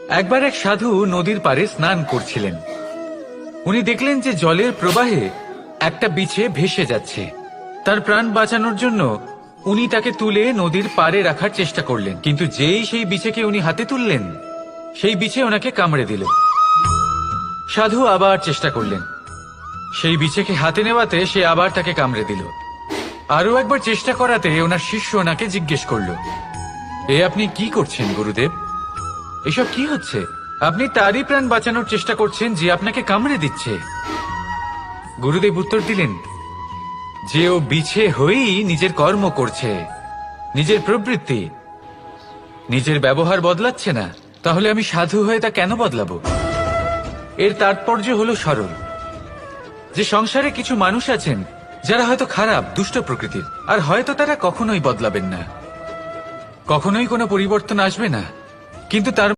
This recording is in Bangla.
একবার এক সাধু নদীর পাড়ে স্নান করছিলেন। উনি দেখলেন যে জলের প্রবাহে একটা বিছে ভেসে যাচ্ছে। তার প্রাণ বাঁচানোর জন্য উনি তাকে তুলে নদীর পাড়ে রাখার চেষ্টা করলেন, কিন্তু যেই সেই বিছেকে উনি হাতে তুললেন, সেই বিছে ওনাকে কামড়ে দিল। সাধু আবার চেষ্টা করলেন, সেই বিছেকে হাতে নেওয়াতে সে আবার তাকে কামড়ে দিল। আরো একবার চেষ্টা করাতে ওনার শিষ্য ওনাকে জিজ্ঞেস করল, এ আপনি কি করছেন গুরুদেব? এসব কি হচ্ছে? আপনি তারই প্রাণ বাঁচানোর চেষ্টা করছেন যে আপনাকে কামড়ে দিচ্ছে। গুরুদেব উত্তর দিলেন যে ও বিছে হয়েই নিজের কর্ম করছে, নিজের প্রবৃত্তি, নিজের ব্যবহার বদলাচ্ছে না। তাহলে আমি সাধু হয়ে তা কেন বদলাবো? এর তাৎপর্য হলো সরল, যে সংসারে কিছু মানুষ আছেন যারা হয়তো খারাপ, দুষ্ট প্রকৃতির, আর হয়তো তারা কখনোই বদলাবেন না, কখনোই কোনো পরিবর্তন আসবে না, কিন্তু তার